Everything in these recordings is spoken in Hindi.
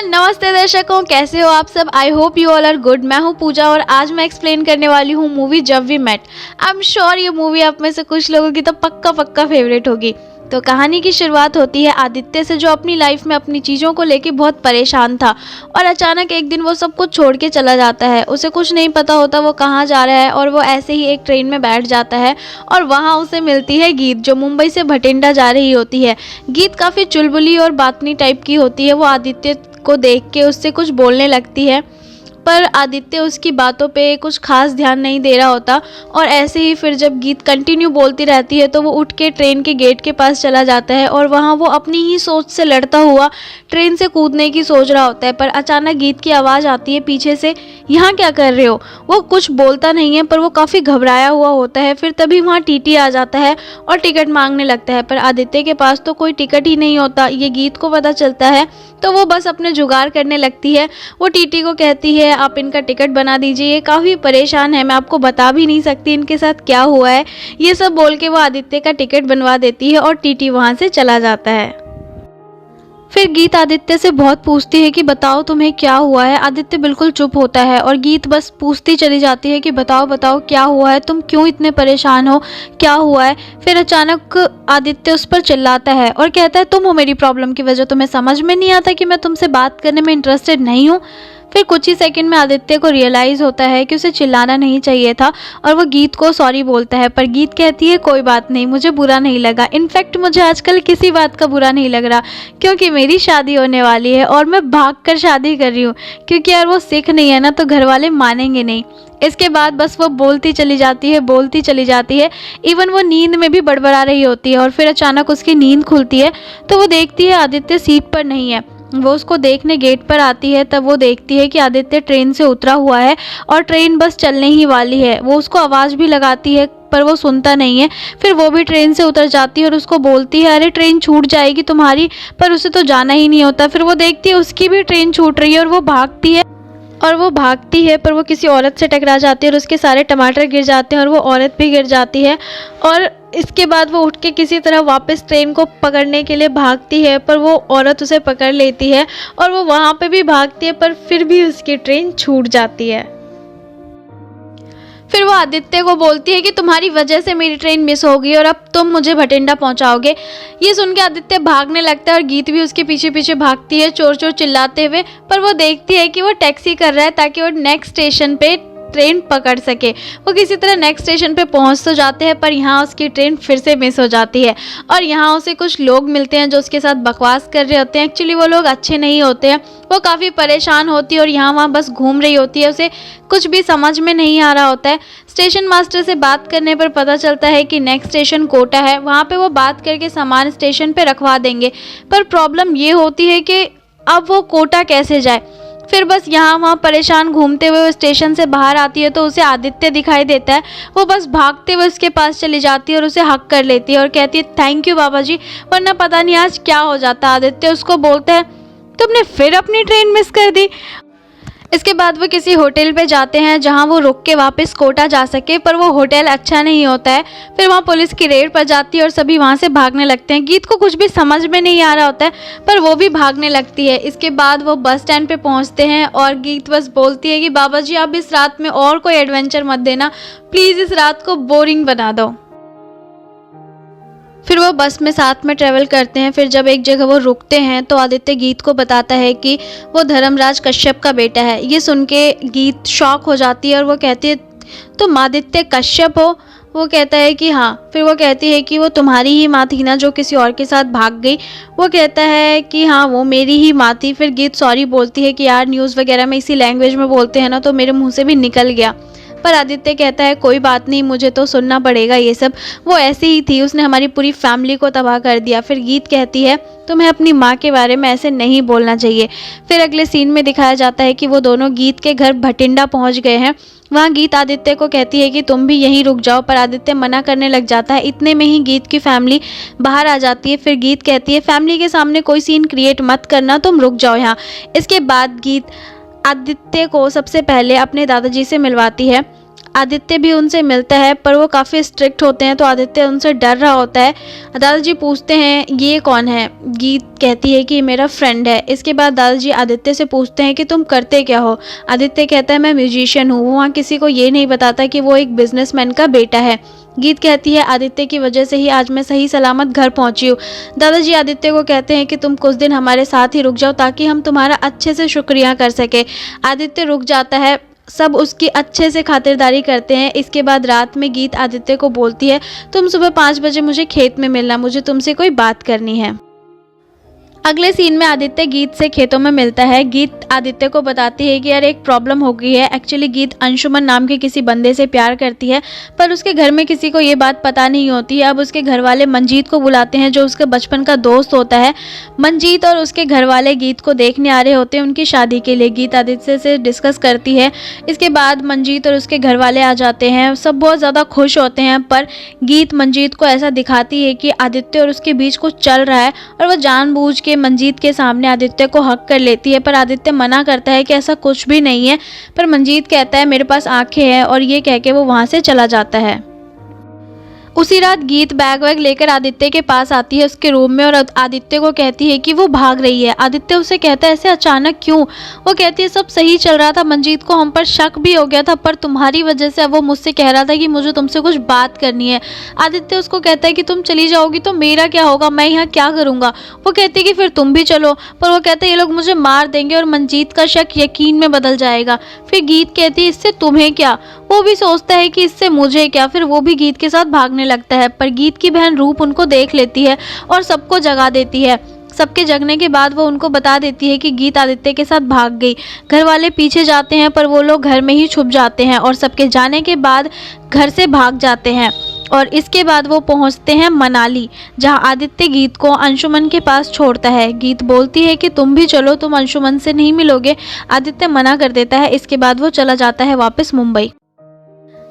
नमस्ते दर्शकों, कैसे हो आप सब। I hope you all are good. मैं हूं पूजा और आज मैं एक्सप्लेन करने वाली हूं movie Jab We Met. I'm sure ये मूवी आप में से कुछ लोगों की तो पक्का फेवरेट होगी। तो कहानी की शुरुआत होती है आदित्य से, जो अपनी लाइफ में अपनी चीज़ों को लेके बहुत परेशान था और अचानक एक दिन वो सब कुछ छोड़ के चला जाता है। उसे कुछ नहीं पता होता वो कहाँ जा रहा है और वो ऐसे ही एक ट्रेन में बैठ जाता है और वहाँ उसे मिलती है गीत, जो मुंबई से भटिंडा जा रही होती है। गीत काफ़ी चुलबुली और बातनी टाइप की होती है। वो आदित्य को देख के उससे कुछ बोलने लगती है, पर आदित्य उसकी बातों पे कुछ खास ध्यान नहीं दे रहा होता। और ऐसे ही फिर जब गीत कंटिन्यू बोलती रहती है तो वो उठ के ट्रेन के गेट के पास चला जाता है और वहाँ वो अपनी ही सोच से लड़ता हुआ ट्रेन से कूदने की सोच रहा होता है। पर अचानक गीत की आवाज़ आती है पीछे से, यहाँ क्या कर रहे हो। वो कुछ बोलता नहीं है पर वो काफ़ी घबराया हुआ होता है। फिर तभी वहाँ टीटी आ जाता है और टिकट मांगने लगता है, पर आदित्य के पास तो कोई टिकट ही नहीं होता। ये गीत को पता चलता है तो वो बस अपने जुगाड़ करने लगती है। वो टीटी को कहती है आप इनका टिकट बना दीजिए, ये काफ़ी परेशान है, मैं आपको बता भी नहीं सकती इनके साथ क्या हुआ है। ये सब बोल के वो आदित्य का टिकट बनवा देती है और टीटी वहाँ से चला जाता है। फिर गीत आदित्य से बहुत पूछती है कि बताओ तुम्हें क्या हुआ है। आदित्य बिल्कुल चुप होता है और गीत बस पूछती चली जाती है कि बताओ बताओ क्या हुआ है, तुम क्यों इतने परेशान हो, क्या हुआ है। फिर अचानक आदित्य उस पर चिल्लाता है और कहता है तुम हो मेरी प्रॉब्लम की वजह, तुम्हें समझ में नहीं आता कि मैं तुमसे बात करने में इंटरेस्टेड नहीं हूँ। फिर कुछ ही सेकंड में आदित्य को रियलाइज़ होता है कि उसे चिल्लाना नहीं चाहिए था और वो गीत को सॉरी बोलता है। पर गीत कहती है कोई बात नहीं, मुझे बुरा नहीं लगा। इनफैक्ट मुझे आजकल किसी बात का बुरा नहीं लग रहा, क्योंकि मेरी शादी होने वाली है और मैं भागकर शादी कर रही हूँ, क्योंकि यार वो सिख नहीं है ना, तो घर वाले मानेंगे नहीं। इसके बाद बस वो बोलती चली जाती है। इवन वो नींद में भी बड़बड़ा रही होती है और फिर अचानक उसकी नींद खुलती है तो वो देखती है आदित्य सीट पर नहीं है। वो उसको देखने गेट पर आती है, तब वो देखती है कि आदित्य ट्रेन से उतरा हुआ है और ट्रेन बस चलने ही वाली है। वो उसको आवाज़ भी लगाती है पर वो सुनता नहीं है। फिर वो भी ट्रेन से उतर जाती है और उसको बोलती है अरे ट्रेन छूट जाएगी तुम्हारी, पर उसे तो जाना ही नहीं होता। फिर वो देखती है उसकी भी ट्रेन छूट रही है और वो भागती है पर वो किसी औरत से टकरा जाती है और उसके सारे टमाटर गिर जाते हैं और वो औरत भी गिर जाती है। और इसके बाद वो उठ के किसी तरह वापस ट्रेन को पकड़ने के लिए भागती है, पर वो औरत उसे पकड़ लेती है और वो वहाँ पे भी भागती है, पर फिर भी उसकी ट्रेन छूट जाती है। फिर वो आदित्य को बोलती है कि तुम्हारी वजह से मेरी ट्रेन मिस हो गई और अब तुम मुझे भटिंडा पहुंचाओगे। ये सुन के आदित्य भागने लगता है और गीत भी उसके पीछे पीछे भागती है चोर चोर चिल्लाते हुए। पर वो देखती है कि वो टैक्सी कर रहा है ताकि वो नेक्स्ट स्टेशन पे ट्रेन पकड़ सके। वो किसी तरह नेक्स्ट स्टेशन पे पहुंच तो जाते हैं, पर यहाँ उसकी ट्रेन फिर से मिस हो जाती है और यहाँ उसे कुछ लोग मिलते हैं जो उसके साथ बकवास कर रहे होते हैं। एक्चुअली वो लोग अच्छे नहीं होते हैं। वो काफ़ी परेशान होती है और यहाँ वहाँ बस घूम रही होती है, उसे कुछ भी समझ में नहीं आ रहा होता है। स्टेशन मास्टर से बात करने पर पता चलता है कि नेक्स्ट स्टेशन कोटा है, वहाँ पे वो बात करके सामान स्टेशन पे रखवा देंगे। पर प्रॉब्लम ये होती है कि अब वो कोटा कैसे जाए। फिर बस यहाँ वहाँ परेशान घूमते हुए वो स्टेशन से बाहर आती है तो उसे आदित्य दिखाई देता है। वो बस भागते हुए उसके पास चली जाती है और उसे हक कर लेती है और कहती है थैंक यू बाबा जी, वरना पता नहीं आज क्या हो जाता। आदित्य उसको बोलता है तुमने फिर अपनी ट्रेन मिस कर दी। इसके बाद वो किसी होटल पे जाते हैं जहां वो रुक के वापस कोटा जा सके, पर वो होटल अच्छा नहीं होता है। फिर वहाँ पुलिस की रेड पड़ जाती है और सभी वहाँ से भागने लगते हैं। गीत को कुछ भी समझ में नहीं आ रहा होता है पर वो भी भागने लगती है। इसके बाद वो बस स्टैंड पे पहुँचते हैं और गीत बस बोलती है कि बाबा जी आप इस रात में और कोई एडवेंचर मत देना, प्लीज़ इस रात को बोरिंग बना दो। फिर वो बस में साथ में ट्रैवल करते हैं। फिर जब एक जगह वो रुकते हैं तो आदित्य गीत को बताता है कि वो धर्मराज कश्यप का बेटा है। ये सुन के गीत शॉक हो जाती है और वो कहती है तुम आदित्य कश्यप हो। वो कहता है कि हाँ। फिर वो कहती है कि वो तुम्हारी ही माँ थी ना जो किसी और के साथ भाग गई। वो कहता है कि हाँ वो मेरी ही माँ थी। फिर गीत सॉरी बोलती है कि यार न्यूज़ वगैरह में इसी लैंग्वेज में बोलते हैं ना, तो मेरे मुँह से भी निकल गया। पर आदित्य कहता है कोई बात नहीं, मुझे तो सुनना पड़ेगा ये सब, वो ऐसी ही थी, उसने हमारी पूरी फैमिली को तबाह कर दिया। फिर गीत कहती है तुम्हें अपनी माँ के बारे में ऐसे नहीं बोलना चाहिए। फिर अगले सीन में दिखाया जाता है कि वो दोनों गीत के घर भटिंडा पहुँच गए हैं। वहाँ गीत आदित्य को कहती है कि तुम भी यहीं रुक जाओ, पर आदित्य मना करने लग जाता है। इतने में ही गीत की फैमिली बाहर आ जाती है। फिर गीत कहती है फैमिली के सामने कोई सीन क्रिएट मत करना, तुम रुक जाओ यहाँ। इसके बाद गीत आदित्य को सबसे पहले अपने दादाजी से मिलवाती है। आदित्य भी उनसे मिलता है पर वो काफ़ी स्ट्रिक्ट होते हैं, तो आदित्य उनसे डर रहा होता है। दादाजी पूछते हैं ये कौन है? गीत कहती है कि मेरा फ्रेंड है। इसके बाद दादाजी आदित्य से पूछते हैं कि तुम करते क्या हो? आदित्य कहता है मैं म्यूजिशियन हूँ। वो वहाँ किसी को ये नहीं बताता कि वो एक बिजनेसमैन का बेटा है। गीत कहती है आदित्य की वजह से ही आज मैं सही सलामत घर पहुंची हूँ। दादाजी आदित्य को कहते हैं कि तुम कुछ दिन हमारे साथ ही रुक जाओ ताकि हम तुम्हारा अच्छे से शुक्रिया कर सके। आदित्य रुक जाता है, सब उसकी अच्छे से खातिरदारी करते हैं। इसके बाद रात में गीत आदित्य को बोलती है तुम सुबह 5 बजे मुझे खेत में मिलना, मुझे तुमसे कोई बात करनी है। अगले सीन में आदित्य गीत से खेतों में मिलता है। गीत आदित्य को बताती है कि यार एक प्रॉब्लम हो गई है। एक्चुअली गीत अंशुमन नाम के किसी बंदे से प्यार करती है पर उसके घर में किसी को ये बात पता नहीं होती है। अब उसके घर वाले मंजीत को बुलाते हैं जो उसके बचपन का दोस्त होता है। मंजीत और उसके घर वाले गीत को देखने आ रहे होते हैं उनकी शादी के लिए। गीत आदित्य से डिस्कस करती है। इसके बाद मंजीत और उसके घर वाले आ जाते हैं। सब बहुत ज़्यादा खुश होते हैं पर गीत मंजीत को ऐसा दिखाती है कि आदित्य और उसके बीच कुछ चल रहा है और वह जानबूझ के मंजीत के सामने आदित्य को हक कर लेती है। पर आदित्य मना करता है कि ऐसा कुछ भी नहीं है। पर मंजीत कहता है मेरे पास आंखें हैं और ये कह के वो वहां से चला जाता है। उसी रात गीत बैग वैग लेकर आदित्य के पास आती है उसके रूम में और आदित्य को कहती है कि वो भाग रही है। आदित्य उसे कहता है ऐसे अचानक क्यों? वो कहती है सब सही चल रहा था, मंजीत को हम पर शक भी हो गया था पर तुम्हारी वजह से अब वो मुझसे कह रहा था कि मुझे तुमसे कुछ बात करनी है। आदित्य उसको कहता है कि तुम चली जाओगी तो मेरा क्या होगा, मैं यहाँ क्या करूँगा? वो कहती है कि फिर तुम भी चलो, पर वो कहता है ये लोग मुझे मार देंगे और मंजीत का शक यकीन में बदल जाएगा। फिर गीत कहती है इससे तुम्हें क्या? वो भी सोचता है कि इससे मुझे क्या। फिर वो भी गीत के साथ भागने लगता है पर गीत की बहन रूप उनको देख लेती है और सबको जगा देती है। सबके जगने के बाद वो उनको बता देती है कि गीत आदित्य के साथ भाग गई। घर वाले पीछे जाते हैं पर वो लोग घर में ही छुप जाते हैं और सबके जाने के बाद घर से भाग जाते हैं। और इसके बाद वो पहुंचते हैं मनाली जहां आदित्य गीत को अंशुमन के पास छोड़ता है। गीत बोलती है कि तुम भी चलो, तुम अंशुमन से नहीं मिलोगे। आदित्य मना कर देता है। इसके बाद वो चला जाता है वापस मुंबई।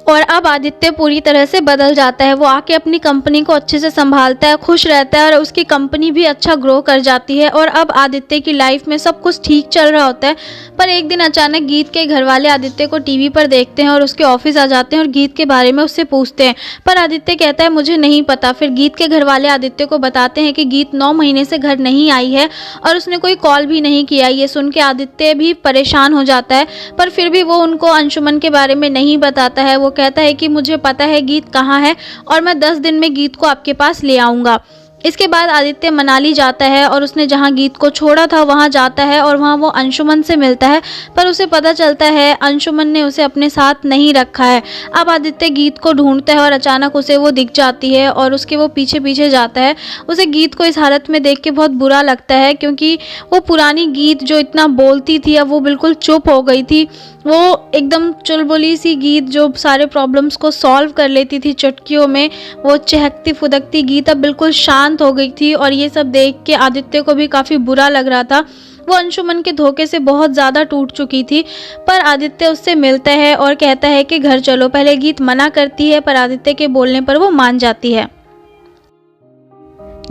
और अब आदित्य पूरी तरह से बदल जाता है। वो आके अपनी कंपनी को अच्छे से संभालता है, खुश रहता है और उसकी कंपनी भी अच्छा ग्रो कर जाती है। और अब आदित्य की लाइफ में सब कुछ ठीक चल रहा होता है। पर एक दिन अचानक गीत के घर वाले आदित्य को टीवी पर देखते हैं और उसके ऑफिस आ जाते हैं और गीत के बारे में उससे पूछते हैं पर आदित्य कहता है मुझे नहीं पता। फिर गीत के घर वाले आदित्य को बताते हैं कि गीत 9 महीने से घर नहीं आई है और उसने कोई कॉल भी नहीं किया। ये सुन के आदित्य भी परेशान हो जाता है पर फिर भी वो उनको अंशुमन के बारे में नहीं बताता है। वो कहता है कि मुझे पता है गीत कहाँ है और मैं 10 दिन में गीत को आपके पास ले आऊँगा। इसके बाद आदित्य मनाली जाता है और उसने जहाँ गीत को छोड़ा था वहाँ जाता है और वहाँ वो अंशुमन से मिलता है पर उसे पता चलता है अंशुमन ने उसे अपने साथ नहीं रखा है। अब आदित्य गीत को ढूंढता है और अचानक उसे वो दिख जाती है और उसके वो पीछे पीछे जाता है। उसे गीत को इस हालत में देख के बहुत बुरा लगता है क्योंकि वो पुरानी गीत जो इतना बोलती थी अब वो बिल्कुल चुप हो गई थी। वो एकदम चुलबुली सी गीत जो सारे प्रॉब्लम्स को सॉल्व कर लेती थी चुटकियों में, वो चहकती फुदकती गीत अब बिल्कुल शांत हो गई थी। और ये सब देख के आदित्य को भी काफ़ी बुरा लग रहा था। वो अंशुमन के धोखे से बहुत ज़्यादा टूट चुकी थी। पर आदित्य उससे मिलता है और कहता है कि घर चलो। पहले गीत मना करती है पर आदित्य के बोलने पर वो मान जाती है।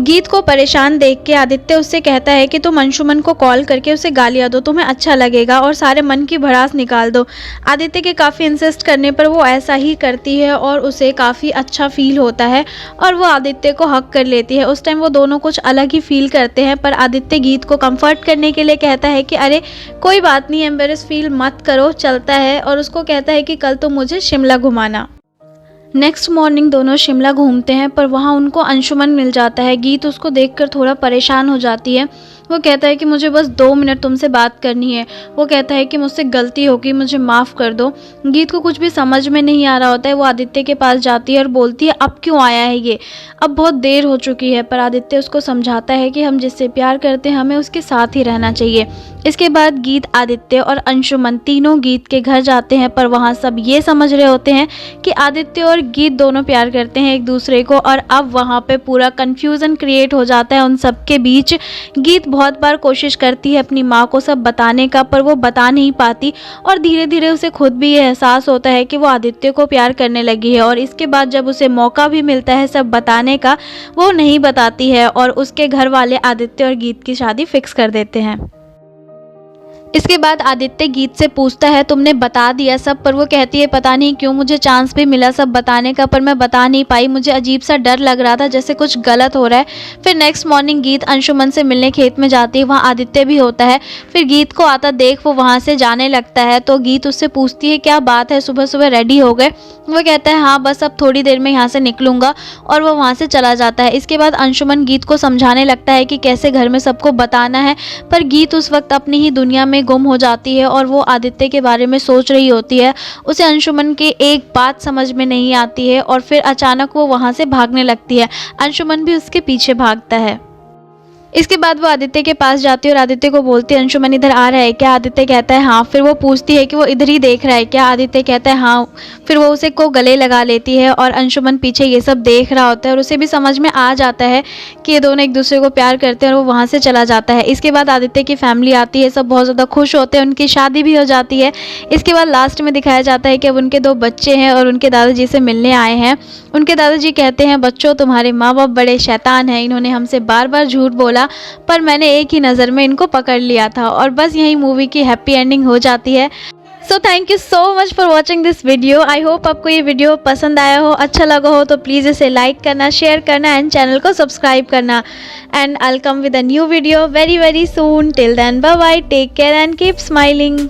गीत को परेशान देख के आदित्य उससे कहता है कि तुम अंशुमन को कॉल करके उसे गालियाँ दो, तुम्हें अच्छा लगेगा और सारे मन की भड़ास निकाल दो। आदित्य के काफ़ी इंसिस्ट करने पर वो ऐसा ही करती है और उसे काफ़ी अच्छा फील होता है और वो आदित्य को हक कर लेती है। उस टाइम वो दोनों कुछ अलग ही फील करते हैं पर आदित्य गीत को कंफर्ट करने के लिए कहता है कि अरे कोई बात नहीं, एम्बेरस फील मत करो, चलता है। और उसको कहता है कि कल तुम मुझे शिमला घुमाना। नेक्स्ट मॉर्निंग दोनों शिमला घूमते हैं पर वहाँ उनको अंशुमन मिल जाता है। गीत उसको देखकर थोड़ा परेशान हो जाती है। वो कहता है कि मुझे बस 2 मिनट तुमसे बात करनी है। वो कहता है कि मुझसे गलती होगी, मुझे माफ़ कर दो। गीत को कुछ भी समझ में नहीं आ रहा होता है। वो आदित्य के पास जाती है और बोलती है अब क्यों आया है ये, अब बहुत देर हो चुकी है। पर आदित्य उसको समझाता है कि हम जिससे प्यार करते हैं हमें उसके साथ ही रहना चाहिए। इसके बाद गीत, आदित्य और अंशुमन तीनों गीत के घर जाते हैं पर वहाँ सब ये समझ रहे होते हैं कि आदित्य और गीत दोनों प्यार करते हैं एक दूसरे को। और अब वहाँ पे पूरा कन्फ्यूज़न क्रिएट हो जाता है उन सब के बीच। गीत बहुत बार कोशिश करती है अपनी माँ को सब बताने का पर वो बता नहीं पाती और धीरे धीरे उसे खुद भी ये एहसास होता है कि वो आदित्य को प्यार करने लगी है। और इसके बाद जब उसे मौका भी मिलता है सब बताने का, वो नहीं बताती है और उसके घर वाले आदित्य और गीत की शादी फिक्स कर देते हैं। इसके बाद आदित्य गीत से पूछता है तुमने बता दिया सब, पर वो कहती है पता नहीं क्यों मुझे चांस भी मिला सब बताने का, पर मैं बता नहीं पाई, मुझे अजीब सा डर लग रहा था जैसे कुछ गलत हो रहा है। फिर नेक्स्ट मॉर्निंग गीत अंशुमन से मिलने खेत में जाती है, वहाँ आदित्य भी होता है। फिर गीत को आता देख वो वहाँ से जाने लगता है, तो गीत उससे पूछती है क्या बात है, सुबह सुबह रेडी हो गए। वो कहता है हाँ बस अब थोड़ी देर में यहाँ से निकलूंगा, और वो वहाँ से चला जाता है। इसके बाद अंशुमन गीत को समझाने लगता है कि कैसे घर में सबको बताना है, पर गीत उस वक्त अपनी ही दुनिया में गुम हो जाती है और वो आदित्य के बारे में सोच रही होती है। उसे अंशुमन की एक बात समझ में नहीं आती है और फिर अचानक वो वहाँ से भागने लगती है। अंशुमन भी उसके पीछे भागता है। इसके बाद वो आदित्य के पास जाती है और आदित्य को बोलती है अंशुमन इधर आ रहा है क्या। आदित्य कहता है हाँ। फिर वो पूछती है कि वो इधर ही देख रहा है क्या। आदित्य कहता है हाँ। फिर वो उसे को गले लगा लेती है और अंशुमन पीछे ये सब देख रहा होता है और उसे भी समझ में आ जाता है कि ये दोनों एक दूसरे को प्यार करते हैं और वो वहाँ से चला जाता है। इसके बाद आदित्य की फैमिली आती है, सब बहुत ज़्यादा खुश होते हैं, उनकी शादी भी हो जाती है। इसके बाद लास्ट में दिखाया जाता है कि अब उनके 2 बच्चे हैं और उनके दादाजी से मिलने आए हैं। उनके दादाजी कहते हैं बच्चों तुम्हारे माँ बाप बड़े शैतान हैं, इन्होंने हमसे बार बार झूठ बोला पर मैंने एक ही नज़र में इनको पकड़ लिया था। और बस यही मूवी की हैप्पी एंडिंग हो जाती है। So thank you so much for watching this video. I hope आपको ये वीडियो पसंद आया हो, अच्छा लगा हो तो प्लीज़ इसे लाइक करना, शेयर करना एंड चैनल को सब्सक्राइब करना। And I will come with a new video very very soon. Till then bye bye, take care and keep smiling.